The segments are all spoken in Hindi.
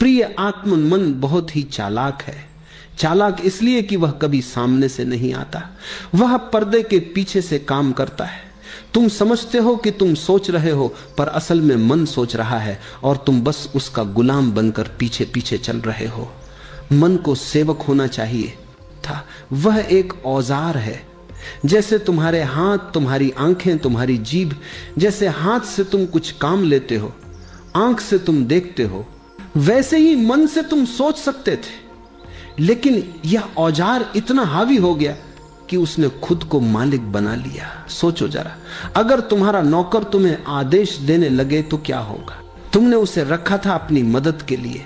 प्रिय आत्म मन बहुत ही चालाक है। चालाक इसलिए कि वह कभी सामने से नहीं आता, वह पर्दे के पीछे से काम करता है। तुम समझते हो कि तुम सोच रहे हो, पर असल में मन सोच रहा है और तुम बस उसका गुलाम बनकर पीछे पीछे चल रहे हो। मन को सेवक होना चाहिए था। वह एक औजार है। जैसे तुम्हारे हाथ, तुम्हारी आंखें, तुम्हारी जीभ, जैसे हाथ से तुम कुछ काम लेते हो, आंख से तुम देखते हो, वैसे ही मन से तुम सोच सकते थे। लेकिन यह औजार इतना हावी हो गया कि उसने खुद को मालिक बना लिया। सोचो जरा, अगर तुम्हारा नौकर तुम्हें आदेश देने लगे तो क्या होगा? तुमने उसे रखा था अपनी मदद के लिए,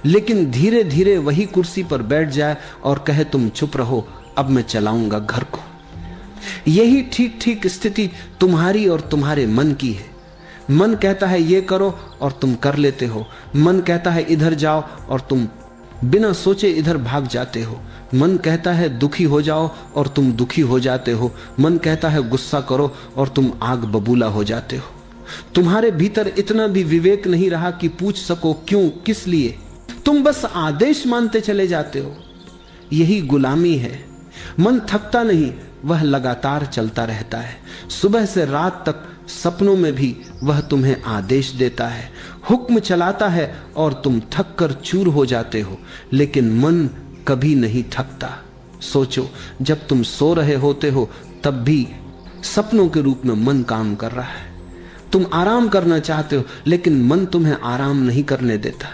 लेकिन धीरे धीरे वही कुर्सी पर बैठ जाए और कहे तुम चुप रहो, अब मैं चलाऊंगा घर को। यही ठीक ठीक स्थिति तुम्हारी और तुम्हारे मन की है। मन कहता है ये करो और तुम कर लेते हो। मन कहता है इधर जाओ और तुम बिना सोचे इधर भाग जाते हो। मन कहता है दुखी हो जाओ और तुम दुखी हो जाते हो। मन कहता है गुस्सा करो और तुम आग बबूला हो जाते हो। तुम्हारे भीतर इतना भी विवेक नहीं रहा कि पूछ सको क्यों, किस लिए। तुम बस आदेश मानते चले जाते हो। यही गुलामी है। मन थकता नहीं, वह लगातार चलता रहता है। सुबह से रात तक सपनों में भी वह तुम्हें आदेश देता है, हुक्म चलाता है और तुम थक कर चूर हो जाते हो। लेकिन मन कभी नहीं थकता। सोचो, जब तुम सो रहे होते हो तब भी सपनों के रूप में मन काम कर रहा है। तुम आराम करना चाहते हो, लेकिन मन तुम्हें आराम नहीं करने देता।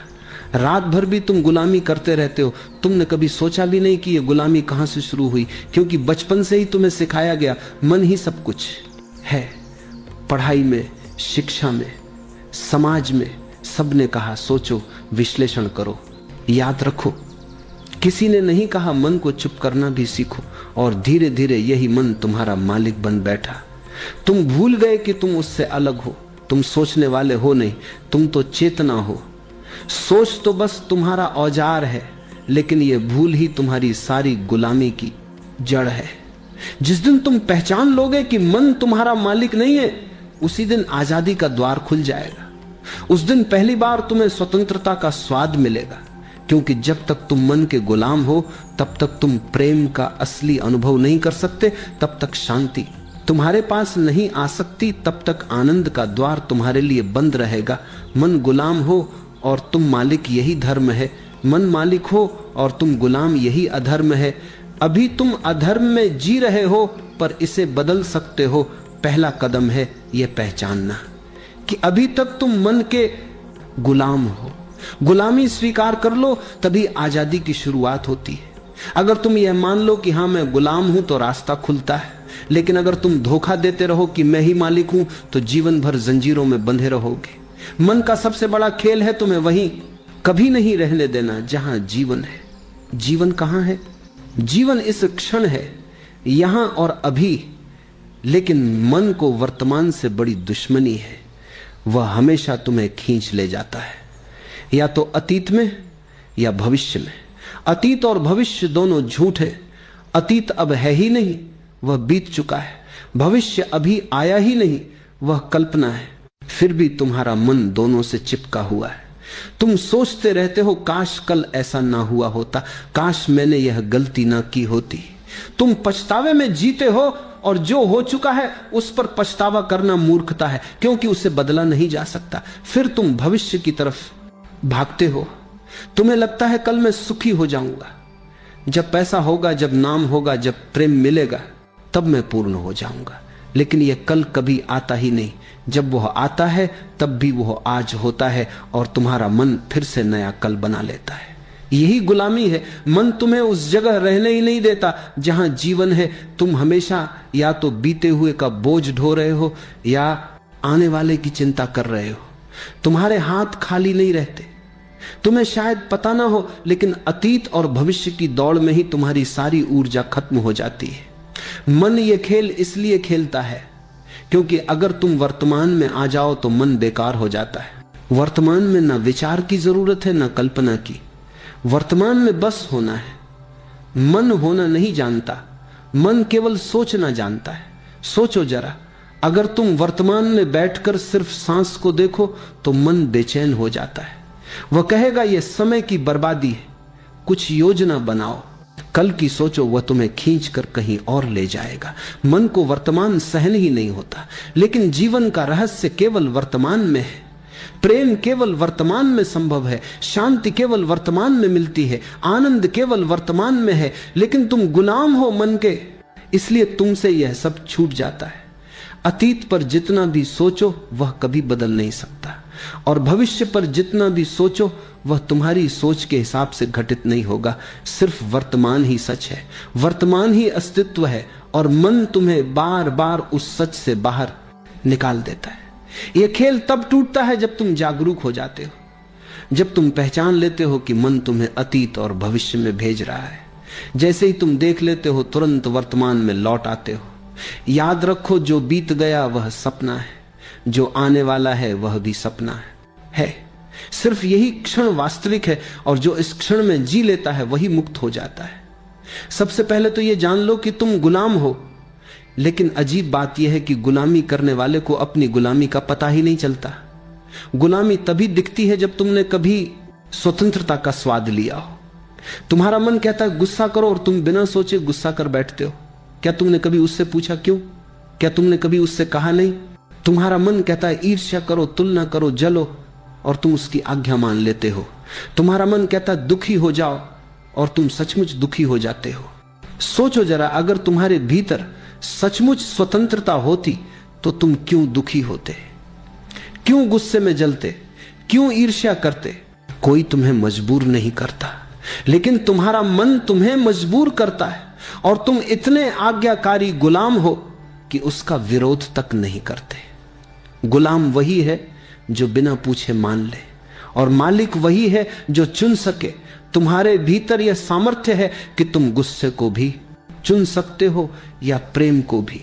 रात भर भी तुम गुलामी करते रहते हो। तुमने कभी सोचा भी नहीं कि यह गुलामी कहां से शुरू हुई, क्योंकि बचपन से ही तुम्हें सिखाया गया मन ही सब कुछ है। पढ़ाई में, शिक्षा में, समाज में सबने कहा सोचो, विश्लेषण करो, याद रखो। किसी ने नहीं कहा मन को चुप करना भी सीखो। और धीरे धीरे यही मन तुम्हारा मालिक बन बैठा। तुम भूल गए कि तुम उससे अलग हो। तुम सोचने वाले हो नहीं, तुम तो चेतना हो। सोच तो बस तुम्हारा औजार है, लेकिन यह भूल ही तुम्हारी सारी गुलामी की जड़ है। जिस दिन तुम पहचान लोगे कि मन तुम्हारा मालिक नहीं है, उसी दिन आजादी का द्वार खुल जाएगा। उस दिन पहली बार तुम्हें स्वतंत्रता का स्वाद मिलेगा, क्योंकि जब तक तुम मन के गुलाम हो तब तक तुम प्रेम का असली अनुभव नहीं कर सकते। तब तक शांति तुम्हारे पास नहीं आ सकती, तब तक आनंद का द्वार तुम्हारे लिए बंद रहेगा। मन गुलाम हो और तुम मालिक, यही धर्म है। मन मालिक हो और तुम गुलाम, यही अधर्म है। अभी तुम अधर्म में जी रहे हो, पर इसे बदल सकते हो। पहला कदम है यह पहचानना कि अभी तक तुम मन के गुलाम हो। गुलामी स्वीकार कर लो, तभी आजादी की शुरुआत होती है। अगर तुम यह मान लो कि हां मैं गुलाम हूं, तो रास्ता खुलता है। लेकिन अगर तुम धोखा देते रहो कि मैं ही मालिक हूं, तो जीवन भर जंजीरों में बंधे रहोगे। मन का सबसे बड़ा खेल है तुम्हें वहीं कभी नहीं रहने देना जहां जीवन है। जीवन कहां है? जीवन इस क्षण है, यहां और अभी। लेकिन मन को वर्तमान से बड़ी दुश्मनी है। वह हमेशा तुम्हें खींच ले जाता है, या तो अतीत में या भविष्य में। अतीत और भविष्य दोनों झूठ है। अतीत अब है ही नहीं, वह बीत चुका है। भविष्य अभी आया ही नहीं, वह कल्पना है। फिर भी तुम्हारा मन दोनों से चिपका हुआ है। तुम सोचते रहते हो काश कल ऐसा ना हुआ होता, काश मैंने यह गलती ना की होती। तुम पछतावे में जीते हो, और जो हो चुका है उस पर पछतावा करना मूर्खता है, क्योंकि उसे बदला नहीं जा सकता। फिर तुम भविष्य की तरफ भागते हो। तुम्हें लगता है कल मैं सुखी हो जाऊंगा, जब पैसा होगा, जब नाम होगा, जब प्रेम मिलेगा, तब मैं पूर्ण हो जाऊंगा। लेकिन यह कल कभी आता ही नहीं। जब वह आता है तब भी वह आज होता है, और तुम्हारा मन फिर से नया कल बना लेता है। यही गुलामी है। मन तुम्हें उस जगह रहने ही नहीं देता जहां जीवन है। तुम हमेशा या तो बीते हुए का बोझ ढो रहे हो, या आने वाले की चिंता कर रहे हो। तुम्हारे हाथ खाली नहीं रहते। तुम्हें शायद पता ना हो, लेकिन अतीत और भविष्य की दौड़ में ही तुम्हारी सारी ऊर्जा खत्म हो जाती है। मन ये खेल इसलिए खेलता है क्योंकि अगर तुम वर्तमान में आ जाओ तो मन बेकार हो जाता है। वर्तमान में ना विचार की जरूरत है, ना कल्पना की। वर्तमान में बस होना है। मन होना नहीं जानता, मन केवल सोचना जानता है। सोचो जरा, अगर तुम वर्तमान में बैठकर सिर्फ सांस को देखो तो मन बेचैन हो जाता है। वह कहेगा यह समय की बर्बादी है, कुछ योजना बनाओ, कल की सोचो, वह तुम्हें खींच कर कहीं और ले जाएगा। मन को वर्तमान सहन ही नहीं होता, लेकिन जीवन का रहस्य केवल वर्तमान में है। प्रेम केवल वर्तमान में संभव है, शांति केवल वर्तमान में मिलती है, आनंद केवल वर्तमान में है। लेकिन तुम गुलाम हो मन के, इसलिए तुमसे यह सब छूट जाता है। अतीत पर जितना भी सोचो वह कभी बदल नहीं सकता, और भविष्य पर जितना भी सोचो वह तुम्हारी सोच के हिसाब से घटित नहीं होगा। सिर्फ वर्तमान ही सच है, वर्तमान ही अस्तित्व है, और मन तुम्हें बार बार उस सच से बाहर निकाल देता है। यह खेल तब टूटता है जब तुम जागरूक हो जाते हो, जब तुम पहचान लेते हो कि मन तुम्हें अतीत और भविष्य में भेज रहा है। जैसे ही तुम देख लेते हो, तुरंत वर्तमान में लौट आते हो। याद रखो, जो बीत गया वह सपना है, जो आने वाला है वह भी सपना है। सिर्फ यही क्षण वास्तविक है, और जो इस क्षण में जी लेता है वही मुक्त हो जाता है। सबसे पहले तो यह जान लो कि तुम गुलाम हो, लेकिन अजीब बात यह है कि गुलामी करने वाले को अपनी गुलामी का पता ही नहीं चलता। गुलामी तभी दिखती है जब तुमने कभी स्वतंत्रता का स्वाद लिया हो। तुम्हारा मन कहता है गुस्सा करो, और तुम बिना सोचे गुस्सा कर बैठते हो। क्या तुमने कभी उससे पूछा क्यों? क्या तुमने कभी उससे कहा नहीं? तुम्हारा मन कहता है ईर्ष्या करो, तुलना करो, जलो, और तुम उसकी आज्ञा मान लेते हो। तुम्हारा मन कहता है दुखी हो जाओ, और तुम सचमुच दुखी हो जाते हो। सोचो जरा, अगर तुम्हारे भीतर सचमुच स्वतंत्रता होती तो तुम क्यों दुखी होते, क्यों गुस्से में जलते, क्यों ईर्ष्या करते? कोई तुम्हें मजबूर नहीं करता, लेकिन तुम्हारा मन तुम्हें मजबूर करता है, और तुम इतने आज्ञाकारी गुलाम हो कि उसका विरोध तक नहीं करते। गुलाम वही है जो बिना पूछे मान ले, और मालिक वही है जो चुन सके। तुम्हारे भीतर यह सामर्थ्य है कि तुम गुस्से को भी चुन सकते हो या प्रेम को भी।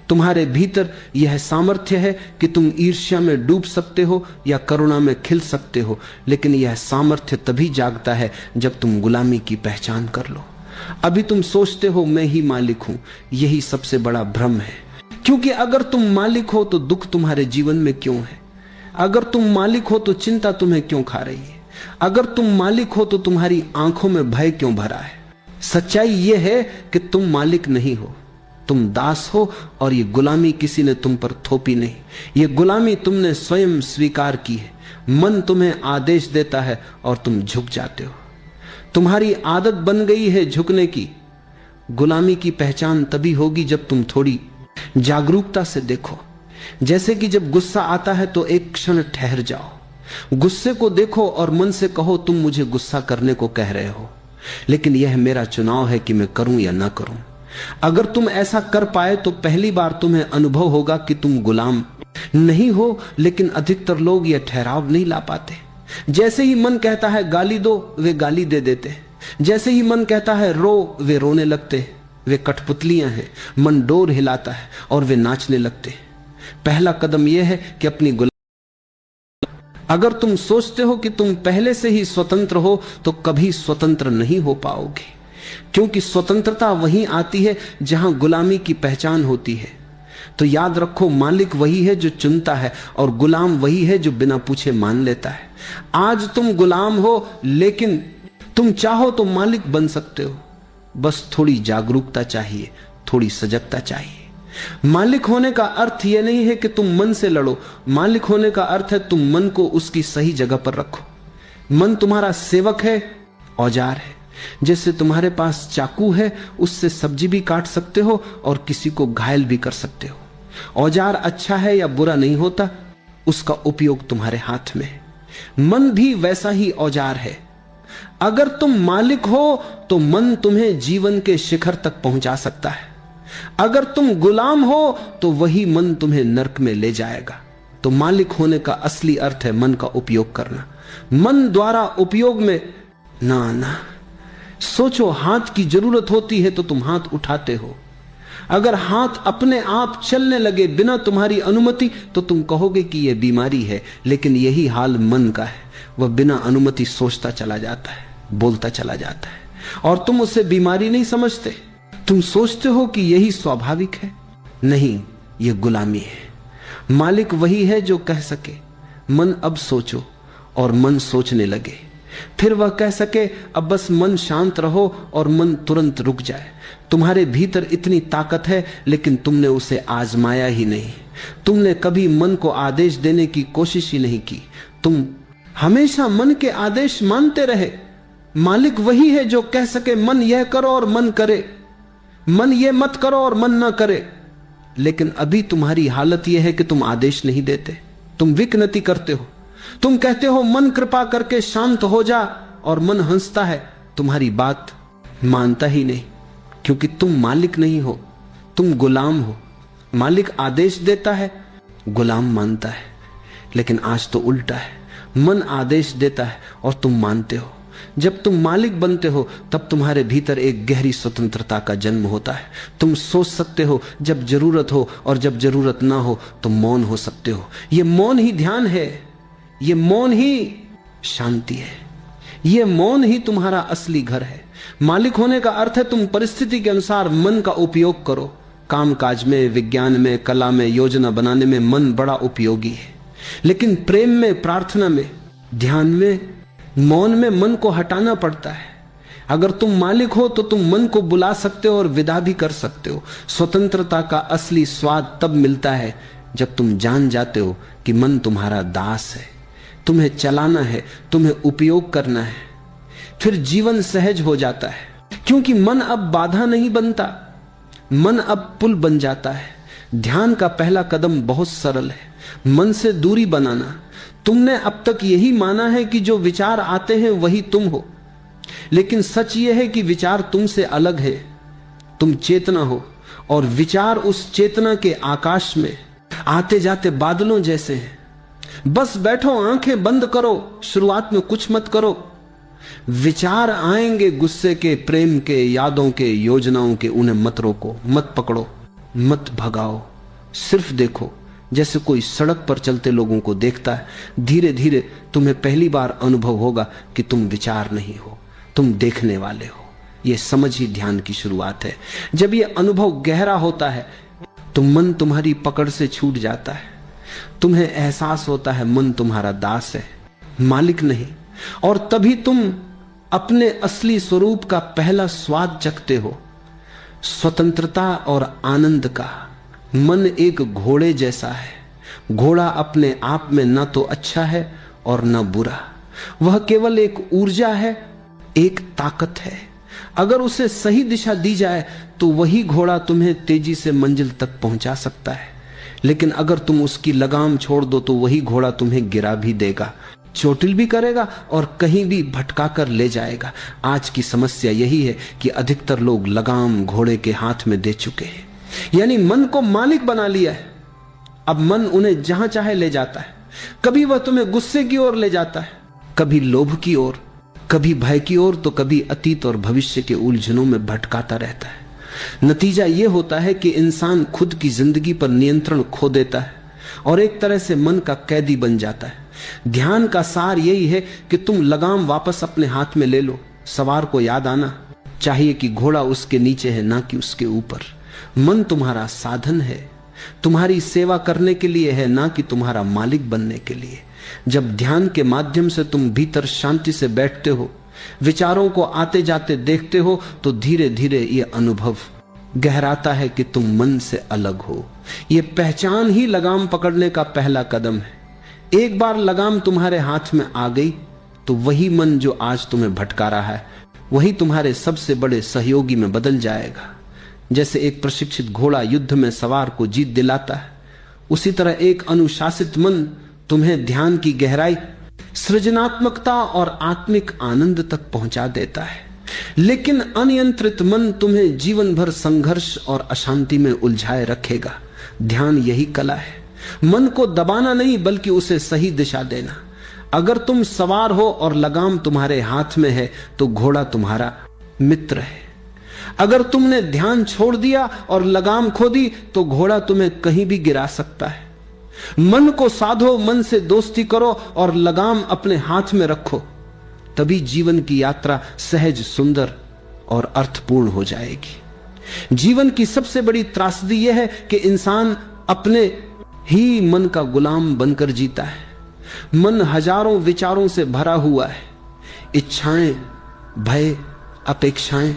तुम्हारे भीतर यह सामर्थ्य है कि तुम ईर्ष्या में डूब सकते हो या करुणा में खिल सकते हो। लेकिन यह सामर्थ्य तभी जागता है जब तुम गुलामी की पहचान कर लो। अभी तुम सोचते हो मैं ही मालिक हूं, यही सबसे बड़ा भ्रम है। क्योंकि अगर तुम मालिक हो तो दुख तुम्हारे जीवन में क्यों है? अगर तुम मालिक हो तो चिंता तुम्हें क्यों खा रही है? अगर तुम मालिक हो तो तुम्हारी आंखों में भय क्यों भरा है? सच्चाई यह है कि तुम मालिक नहीं हो, तुम दास हो, और ये गुलामी किसी ने तुम पर थोपी नहीं। ये गुलामी तुमने स्वयं स्वीकार की है। मन तुम्हें आदेश देता है और तुम झुक जाते हो। तुम्हारी आदत बन गई है झुकने की। गुलामी की पहचान तभी होगी जब तुम थोड़ी जागरूकता से देखो। जैसे कि जब गुस्सा आता है तो एक क्षण ठहर जाओ, गुस्से को देखो और मन से कहो तुम मुझे गुस्सा करने को कह रहे हो, लेकिन यह मेरा चुनाव है कि मैं करूं या ना करूं। अगर तुम ऐसा कर पाए तो पहली बार तुम्हें अनुभव होगा कि तुम गुलाम नहीं हो। लेकिन अधिकतर लोग यह ठहराव नहीं ला पाते। जैसे ही मन कहता है गाली दो, वे गाली दे देते। जैसे ही मन कहता है रो, वे रोने लगते। वे कठपुतलियां हैं। मन डोर हिलाता है और वे नाचने लगते। पहला कदम यह है कि अपनी अगर तुम सोचते हो कि तुम पहले से ही स्वतंत्र हो तो कभी स्वतंत्र नहीं हो पाओगे, क्योंकि स्वतंत्रता वहीं आती है जहां गुलामी की पहचान होती है। तो याद रखो, मालिक वही है जो चुनता है और गुलाम वही है जो बिना पूछे मान लेता है। आज तुम गुलाम हो, लेकिन तुम चाहो तो मालिक बन सकते हो। बस थोड़ी जागरूकता चाहिए, थोड़ी सजगता चाहिए। मालिक होने का अर्थ यह नहीं है कि तुम मन से लड़ो। मालिक होने का अर्थ है तुम मन को उसकी सही जगह पर रखो। मन तुम्हारा सेवक है, औजार है। जैसे तुम्हारे पास चाकू है, उससे सब्जी भी काट सकते हो और किसी को घायल भी कर सकते हो। औजार अच्छा है या बुरा नहीं होता, उसका उपयोग तुम्हारे हाथ में है। मन भी वैसा ही औजार है। अगर तुम मालिक हो तो मन तुम्हें जीवन के शिखर तक पहुंचा सकता है। अगर तुम गुलाम हो तो वही मन तुम्हें नरक में ले जाएगा। तो मालिक होने का असली अर्थ है मन का उपयोग करना। मन द्वारा उपयोग में ना सोचो, हाथ की जरूरत होती है तो तुम हाथ उठाते हो। अगर हाथ अपने आप चलने लगे बिना तुम्हारी अनुमति तो तुम कहोगे कि यह बीमारी है। लेकिन यही हाल मन का है। वह बिना अनुमति सोचता चला जाता है, बोलता चला जाता है, और तुम उसे बीमारी नहीं समझते। तुम सोचते हो कि यही स्वाभाविक है। नहीं, यह गुलामी है। मालिक वही है जो कह सके मन अब सोचो, और मन सोचने लगे, फिर वह कह सके अब बस मन शांत रहो और मन तुरंत रुक जाए। तुम्हारे भीतर इतनी ताकत है, लेकिन तुमने उसे आजमाया ही नहीं। तुमने कभी मन को आदेश देने की कोशिश ही नहीं की। तुम हमेशा मन के आदेश मानते रहे। मालिक वही है जो कह सके मन यह करो और मन करे, मन यह मत करो और मन ना करे। लेकिन अभी तुम्हारी हालत यह है कि तुम आदेश नहीं देते, तुम विकनति करते हो। तुम कहते हो मन कृपा करके शांत हो जा, और मन हंसता है, तुम्हारी बात मानता ही नहीं, क्योंकि तुम मालिक नहीं हो, तुम गुलाम हो। मालिक आदेश देता है, गुलाम मानता है। लेकिन आज तो उल्टा है, मन आदेश देता है और तुम मानते हो। जब तुम मालिक बनते हो तब तुम्हारे भीतर एक गहरी स्वतंत्रता का जन्म होता है। तुम सोच सकते हो जब जरूरत हो, और जब जरूरत ना हो तो मौन हो सकते हो। ये मौन ही ध्यान है, ये मौन ही शांति है, ये मौन ही तुम्हारा असली घर है। मालिक होने का अर्थ है तुम परिस्थिति के अनुसार मन का उपयोग करो। कामकाज में, विज्ञान में, कला में, योजना बनाने में मन बड़ा उपयोगी है। लेकिन प्रेम में, प्रार्थना में, ध्यान में, मौन में मन को हटाना पड़ता है। अगर तुम मालिक हो तो तुम मन को बुला सकते हो और विदा भी कर सकते हो। स्वतंत्रता का असली स्वाद तब मिलता है जब तुम जान जाते हो कि मन तुम्हारा दास है, तुम्हें चलाना है, तुम्हें उपयोग करना है। फिर जीवन सहज हो जाता है, क्योंकि मन अब बाधा नहीं बनता, मन अब पुल बन जाता है। ध्यान का पहला कदम बहुत सरल है, मन से दूरी बनाना। तुमने अब तक यही माना है कि जो विचार आते हैं वही तुम हो, लेकिन सच यह है कि विचार तुमसे अलग है। तुम चेतना हो और विचार उस चेतना के आकाश में आते जाते बादलों जैसे हैं। बस बैठो, आंखें बंद करो, शुरुआत में कुछ मत करो। विचार आएंगे, गुस्से के, प्रेम के, यादों के, योजनाओं के। उन्हें मत रोको, मत पकड़ो, मत भगाओ, सिर्फ देखो, जैसे कोई सड़क पर चलते लोगों को देखता है। धीरे धीरे तुम्हें पहली बार अनुभव होगा कि तुम विचार नहीं हो, तुम देखने वाले हो। यह समझ ही ध्यान की शुरुआत है। जब यह अनुभव गहरा होता है तो मन तुम्हारी पकड़ से छूट जाता है। तुम्हें एहसास होता है मन तुम्हारा दास है, मालिक नहीं। और तभी तुम अपने असली स्वरूप का पहला स्वाद चखते हो, स्वतंत्रता और आनंद का। मन एक घोड़े जैसा है। घोड़ा अपने आप में न तो अच्छा है और न बुरा, वह केवल एक ऊर्जा है, एक ताकत है। अगर उसे सही दिशा दी जाए तो वही घोड़ा तुम्हें तेजी से मंजिल तक पहुंचा सकता है। लेकिन अगर तुम उसकी लगाम छोड़ दो तो वही घोड़ा तुम्हें गिरा भी देगा, चोटिल भी करेगा और कहीं भी भटका कर ले जाएगा। आज की समस्या यही है कि अधिकतर लोग लगाम घोड़े के हाथ में दे चुके हैं, यानी मन को मालिक बना लिया है। अब मन उन्हें जहां चाहे ले जाता है। कभी वह तुम्हें गुस्से की ओर ले जाता है, कभी लोभ की ओर, कभी भय की ओर, तो कभी अतीत और भविष्य के उलझनों में भटकाता रहता है। नतीजा यह होता है कि इंसान खुद की जिंदगी पर नियंत्रण खो देता है और एक तरह से मन का कैदी बन जाता है। ध्यान का सार यही है कि तुम लगाम वापस अपने हाथ में ले लो। सवार को याद आना चाहिए कि घोड़ा उसके नीचे है, ना कि उसके ऊपर। मन तुम्हारा साधन है, तुम्हारी सेवा करने के लिए है, ना कि तुम्हारा मालिक बनने के लिए। जब ध्यान के माध्यम से तुम भीतर शांति से बैठते हो, विचारों को आते जाते देखते हो, तो धीरे धीरे यह अनुभव गहराता है कि तुम मन से अलग हो। यह पहचान ही लगाम पकड़ने का पहला कदम है। एक बार लगाम तुम्हारे हाथ में आ गई तो वही मन जो आज तुम्हें भटका रहा है, वही तुम्हारे सबसे बड़े सहयोगी में बदल जाएगा। जैसे एक प्रशिक्षित घोड़ा युद्ध में सवार को जीत दिलाता है, उसी तरह एक अनुशासित मन तुम्हें ध्यान की गहराई, सृजनात्मकता और आत्मिक आनंद तक पहुंचा देता है। लेकिन अनियंत्रित मन तुम्हें जीवन भर संघर्ष और अशांति में उलझाए रखेगा। ध्यान यही कला है, मन को दबाना नहीं बल्कि उसे सही दिशा देना। अगर तुम सवार हो और लगाम तुम्हारे हाथ में है तो घोड़ा तुम्हारा मित्र है। अगर तुमने ध्यान छोड़ दिया और लगाम खो दी तो घोड़ा तुम्हें कहीं भी गिरा सकता है। मन को साधो, मन से दोस्ती करो और लगाम अपने हाथ में रखो, तभी जीवन की यात्रा सहज, सुंदर और अर्थपूर्ण हो जाएगी। जीवन की सबसे बड़ी त्रासदी यह है कि इंसान अपने ही मन का गुलाम बनकर जीता है। मन हजारों विचारों से भरा हुआ है, इच्छाएं, भय, अपेक्षाएं,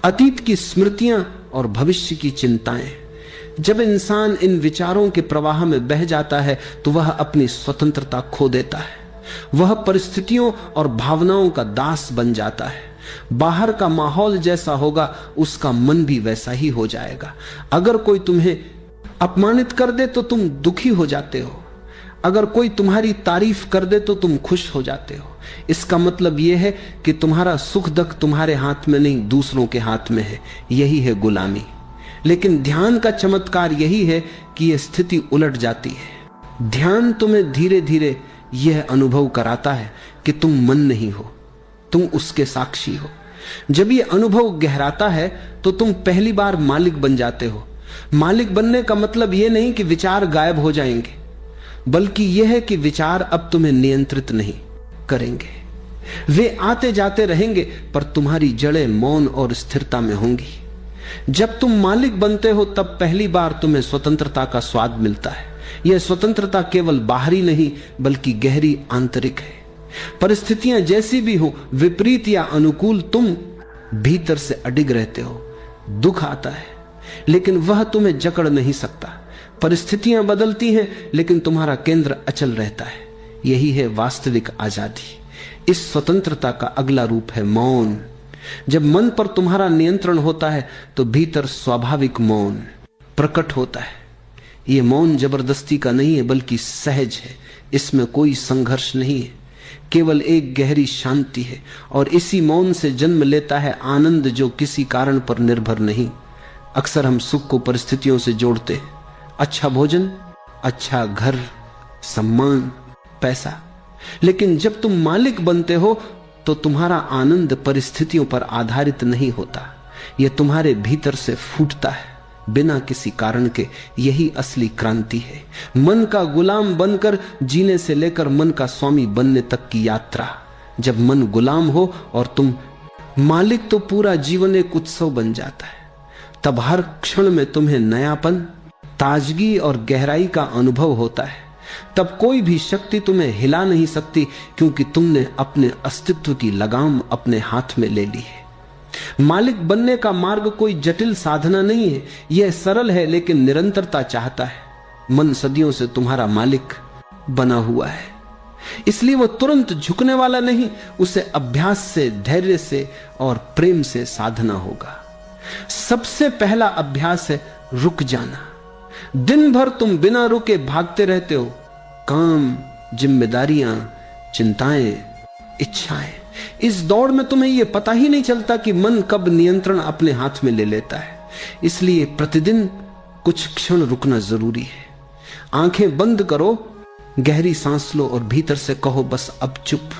अतीत की स्मृतियां और भविष्य की चिंताएं। जब इंसान इन विचारों के प्रवाह में बह जाता है तो वह अपनी स्वतंत्रता खो देता है। वह परिस्थितियों और भावनाओं का दास बन जाता है। बाहर का माहौल जैसा होगा उसका मन भी वैसा ही हो जाएगा। अगर कोई तुम्हें अपमानित कर दे तो तुम दुखी हो जाते हो, अगर कोई तुम्हारी तारीफ कर दे तो तुम खुश हो जाते हो। इसका मतलब यह है कि तुम्हारा सुख दुख तुम्हारे हाथ में नहीं, दूसरों के हाथ में है। यही है गुलामी। लेकिन ध्यान का चमत्कार यही है कि यह स्थिति उलट जाती है। ध्यान तुम्हें धीरे धीरे यह अनुभव कराता है कि तुम मन नहीं हो, तुम उसके साक्षी हो। जब यह अनुभव गहराता है तो तुम पहली बार मालिक बन जाते हो। मालिक बनने का मतलब यह नहीं कि विचार गायब हो जाएंगे, बल्कि यह है कि विचार अब तुम्हें नियंत्रित नहीं करेंगे। वे आते जाते रहेंगे पर तुम्हारी जड़ें मौन और स्थिरता में होंगी। जब तुम मालिक बनते हो तब पहली बार तुम्हें स्वतंत्रता का स्वाद मिलता है। यह स्वतंत्रता केवल बाहरी नहीं बल्कि गहरी आंतरिक है। परिस्थितियां जैसी भी हो, विपरीत या अनुकूल, तुम भीतर से अडिग रहते हो। दुख आता है लेकिन वह तुम्हें जकड़ नहीं सकता। परिस्थितियां बदलती हैं लेकिन तुम्हारा केंद्र अचल रहता है। यही है वास्तविक आजादी। इस स्वतंत्रता का अगला रूप है मौन। जब मन पर तुम्हारा नियंत्रण होता है तो भीतर स्वाभाविक मौन प्रकट होता है। यह मौन जबरदस्ती का नहीं है बल्कि सहज है। इसमें कोई संघर्ष नहीं है, केवल एक गहरी शांति है। और इसी मौन से जन्म लेता है आनंद जो किसी कारण पर निर्भर नहीं। अक्सर हम सुख को परिस्थितियों से जोड़ते हैं। अच्छा भोजन, अच्छा घर, सम्मान, पैसा। लेकिन जब तुम मालिक बनते हो तो तुम्हारा आनंद परिस्थितियों पर आधारित नहीं होता। यह तुम्हारे भीतर से फूटता है बिना किसी कारण के। यही असली क्रांति है। मन का गुलाम बनकर जीने से लेकर मन का स्वामी बनने तक की यात्रा। जब मन गुलाम हो और तुम मालिक तो पूरा जीवन एक उत्सव बन जाता है। तब हर क्षण में तुम्हें नयापन, ताजगी और गहराई का अनुभव होता है। तब कोई भी शक्ति तुम्हें हिला नहीं सकती क्योंकि तुमने अपने अस्तित्व की लगाम अपने हाथ में ले ली है। मालिक बनने का मार्ग कोई जटिल साधना नहीं है। यह सरल है लेकिन निरंतरता चाहता है। मन सदियों से तुम्हारा मालिक बना हुआ है, इसलिए वह तुरंत झुकने वाला नहीं। उसे अभ्यास से, धैर्य से और प्रेम से साधना होगा। सबसे पहला अभ्यास है रुक जाना। दिन भर तुम बिना रुके भागते रहते हो। काम, जिम्मेदारियां, चिंताएं, इच्छाएं। इस दौड़ में तुम्हें यह पता ही नहीं चलता कि मन कब नियंत्रण अपने हाथ में ले लेता है। इसलिए प्रतिदिन कुछ क्षण रुकना जरूरी है। आंखें बंद करो, गहरी सांस लो और भीतर से कहो बस अब चुप।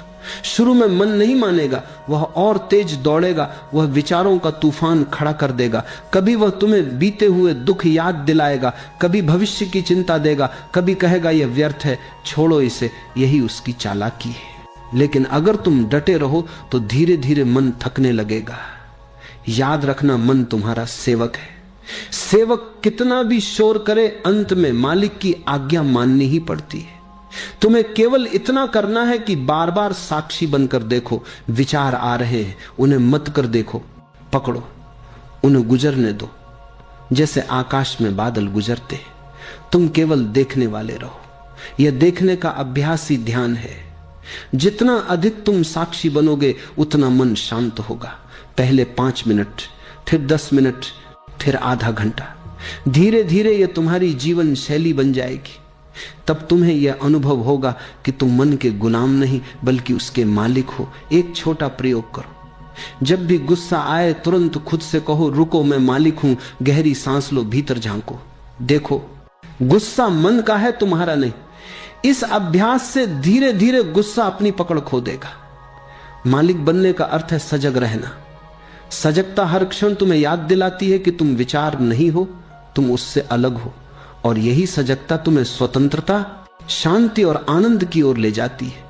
शुरू में मन नहीं मानेगा, वह और तेज दौड़ेगा। वह विचारों का तूफान खड़ा कर देगा। कभी वह तुम्हें बीते हुए दुख याद दिलाएगा, कभी भविष्य की चिंता देगा, कभी कहेगा यह व्यर्थ है, छोड़ो इसे। यही उसकी चालाकी है। लेकिन अगर तुम डटे रहो तो धीरे धीरे मन थकने लगेगा। याद रखना, मन तुम्हारा सेवक है। सेवक कितना भी शोर करे, अंत में मालिक की आज्ञा माननी ही पड़ती है। तुम्हें केवल इतना करना है कि बार बार साक्षी बनकर देखो। विचार आ रहे हैं, उन्हें मत कर देखो, पकड़ो, उन्हें गुजरने दो जैसे आकाश में बादल गुजरते हैं। तुम केवल देखने वाले रहो। यह देखने का अभ्यास ही ध्यान है। जितना अधिक तुम साक्षी बनोगे उतना मन शांत होगा। पहले 5 मिनट, फिर 10 मिनट, फिर आधा घंटा। धीरे धीरे यह तुम्हारी जीवन शैली बन जाएगी। तब तुम्हें यह अनुभव होगा कि तुम मन के गुलाम नहीं बल्कि उसके मालिक हो। एक छोटा प्रयोग करो। जब भी गुस्सा आए तुरंत खुद से कहो रुको, मैं मालिक हूं। गहरी सांस लो, भीतर झांको, देखो गुस्सा मन का है, तुम्हारा नहीं। इस अभ्यास से धीरे धीरे गुस्सा अपनी पकड़ खो देगा। मालिक बनने का अर्थ है सजग रहना। सजगता हर क्षण तुम्हें याद दिलाती है कि तुम विचार नहीं हो, तुम उससे अलग हो। और यही सजगता तुम्हें स्वतंत्रता, शांति और आनंद की ओर ले जाती है।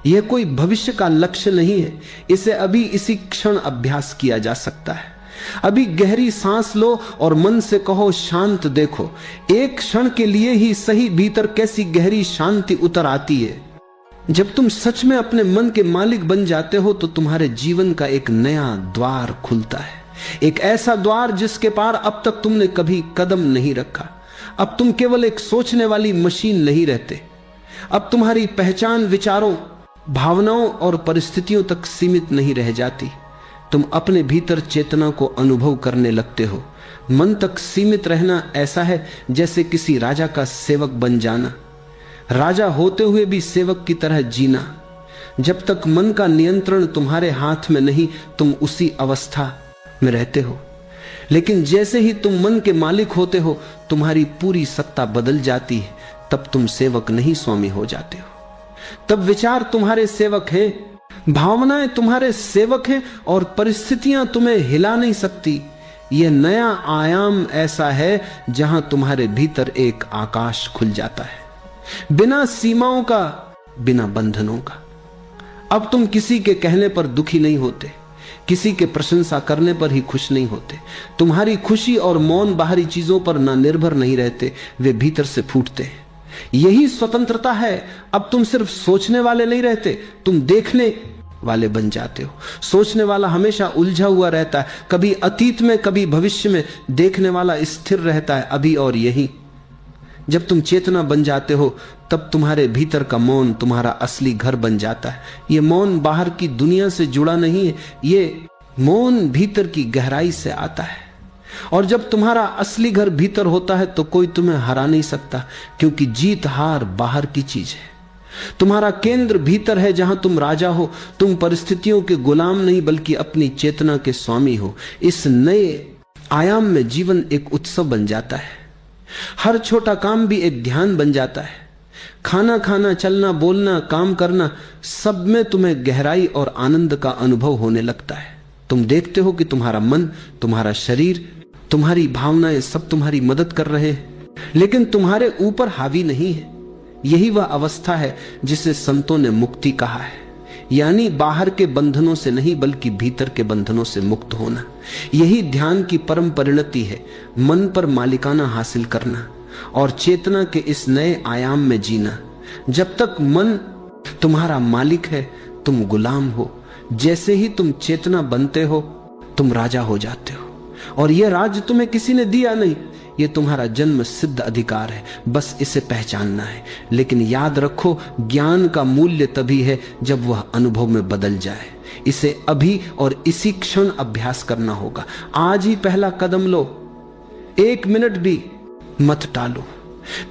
यह कोई भविष्य का लक्ष्य नहीं है। इसे अभी इसी क्षण अभ्यास किया जा सकता है। अभी गहरी सांस लो और मन से कहो शांत देखो। एक क्षण के लिए ही सही भीतर कैसी गहरी शांति उतर आती है। जब तुम सच में अपने मन के मालिक बन जाते हो तो तुम्हारे जीवन का एक नया द्वार खुलता है, एक ऐसा द्वार जिसके पार अब तक तुमने कभी कदम नहीं रखा। अब तुम केवल एक सोचने वाली मशीन नहीं रहते। अब तुम्हारी पहचान विचारों, भावनाओं और परिस्थितियों तक सीमित नहीं रह जाती। तुम अपने भीतर चेतना को अनुभव करने लगते हो। मन तक सीमित रहना ऐसा है जैसे किसी राजा का सेवक बन जाना, राजा होते हुए भी सेवक की तरह जीना। जब तक मन का नियंत्रण तुम्हारे हाथ में नहीं, तुम उसी अवस्था में रहते हो। लेकिन जैसे ही तुम मन के मालिक होते हो, तुम्हारी पूरी सत्ता बदल जाती है। तब तुम सेवक नहीं, स्वामी हो जाते हो। तब विचार तुम्हारे सेवक हैं, भावनाएं तुम्हारे सेवक हैं और परिस्थितियां तुम्हें हिला नहीं सकती। यह नया आयाम ऐसा है जहां तुम्हारे भीतर एक आकाश खुल जाता है, बिना सीमाओं का, बिना बंधनों का। अब तुम किसी के कहने पर दुखी नहीं होते, किसी के प्रशंसा करने पर ही खुश नहीं होते। तुम्हारी खुशी और मौन बाहरी चीजों पर ना निर्भर नहीं रहते, वे भीतर से फूटते हैं। यही स्वतंत्रता है। अब तुम सिर्फ सोचने वाले नहीं रहते, तुम देखने वाले बन जाते हो। सोचने वाला हमेशा उलझा हुआ रहता है, कभी अतीत में कभी भविष्य में। देखने वाला स्थिर रहता है, अभी और यही। जब तुम चेतना बन जाते हो तब तुम्हारे भीतर का मौन तुम्हारा असली घर बन जाता है। ये मौन बाहर की दुनिया से जुड़ा नहीं है, ये मौन भीतर की गहराई से आता है। और जब तुम्हारा असली घर भीतर होता है तो कोई तुम्हें हरा नहीं सकता, क्योंकि जीत हार बाहर की चीज है। तुम्हारा केंद्र भीतर है जहां तुम राजा हो। तुम परिस्थितियों के गुलाम नहीं बल्कि अपनी चेतना के स्वामी हो। इस नए आयाम में जीवन एक उत्सव बन जाता है। हर छोटा काम भी एक ध्यान बन जाता है। खाना खाना, चलना, बोलना, काम करना, सब में तुम्हें गहराई और आनंद का अनुभव होने लगता है। तुम देखते हो कि तुम्हारा मन, तुम्हारा शरीर, तुम्हारी भावनाएं सब तुम्हारी मदद कर रहे हैं, लेकिन तुम्हारे ऊपर हावी नहीं है। यही वह अवस्था है जिसे संतों ने मुक्ति कहा है, यानी बाहर के बंधनों से नहीं बल्कि भीतर के बंधनों से मुक्त होना। यही ध्यान की परम परिणति है, मन पर मालिकाना हासिल करना और चेतना के इस नए आयाम में जीना। जब तक मन तुम्हारा मालिक है, तुम गुलाम हो। जैसे ही तुम चेतना बनते हो, तुम राजा हो जाते हो। और यह राज्य तुम्हें किसी ने दिया नहीं, यह तुम्हारा जन्म सिद्ध अधिकार है। बस इसे पहचानना है। लेकिन याद रखो, ज्ञान का मूल्य तभी है जब वह अनुभव में बदल जाए। इसे अभी और इसी क्षण अभ्यास करना होगा। आज ही पहला कदम लो, 1 मिनट भी मत टालो।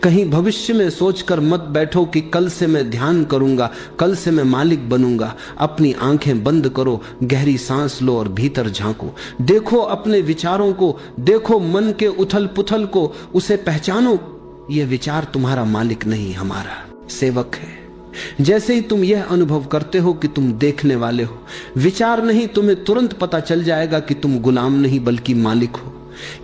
कहीं भविष्य में सोचकर मत बैठो कि कल से मैं ध्यान करूंगा, कल से मैं मालिक बनूंगा। अपनी आंखें बंद करो, गहरी सांस लो और भीतर झांको। देखो अपने विचारों को, देखो मन के उथल पुथल को, उसे पहचानो। यह विचार तुम्हारा मालिक नहीं, हमारा सेवक है। जैसे ही तुम यह अनुभव करते हो कि तुम देखने वाले हो, विचार नहीं, तुम्हें तुरंत पता चल जाएगा कि तुम गुलाम नहीं बल्कि मालिक हो।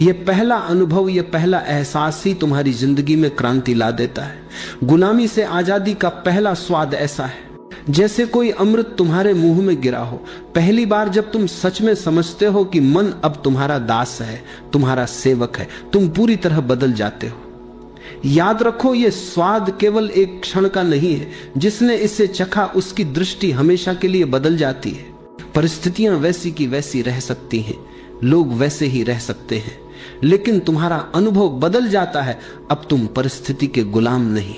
यह पहला अनुभव, यह पहला एहसास ही तुम्हारी जिंदगी में क्रांति ला देता है। गुलामी से आजादी का पहला स्वाद ऐसा है जैसे कोई अमृत तुम्हारे मुंह में गिरा हो। पहली बार जब तुम सच में समझते हो कि मन अब तुम्हारा दास है, तुम्हारा सेवक है, तुम पूरी तरह बदल जाते हो। याद रखो, यह स्वाद केवल एक क्षण का नहीं है। जिसने इसे चखा उसकी दृष्टि हमेशा के लिए बदल जाती है। परिस्थितियां वैसी की वैसी रह सकती हैं, लोग वैसे ही रह सकते हैं, लेकिन तुम्हारा अनुभव बदल जाता है। अब तुम परिस्थिति के गुलाम नहीं,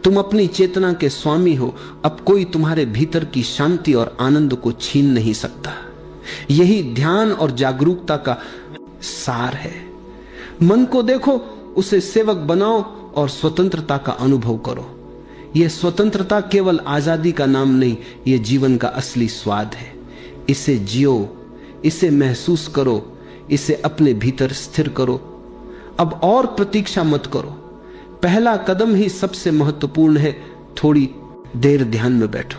तुम अपनी चेतना के स्वामी हो। अब कोई तुम्हारे भीतर की शांति और आनंद को छीन नहीं सकता। यही ध्यान और जागरूकता का सार है। मन को देखो, उसे सेवक बनाओ और स्वतंत्रता का अनुभव करो। यह स्वतंत्रता केवल आजादी का नाम नहीं, यह जीवन का असली स्वाद है। इसे जियो, इसे महसूस करो, इसे अपने भीतर स्थिर करो। अब और प्रतीक्षा मत करो, पहला कदम ही सबसे महत्वपूर्ण है। थोड़ी देर ध्यान में बैठो,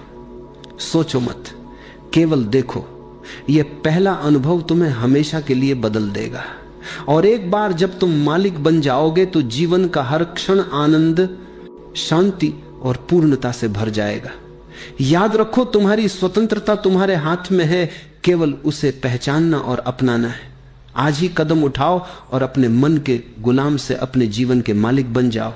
सोचो मत, केवल देखो। यह पहला अनुभव तुम्हें हमेशा के लिए बदल देगा। और एक बार जब तुम मालिक बन जाओगे तो जीवन का हर क्षण आनंद, शांति और पूर्णता से भर जाएगा। याद रखो, तुम्हारी स्वतंत्रता तुम्हारे हाथ में है, केवल उसे पहचानना और अपनाना है। आज ही कदम उठाओ और अपने मन के गुलाम से अपने जीवन के मालिक बन जाओ।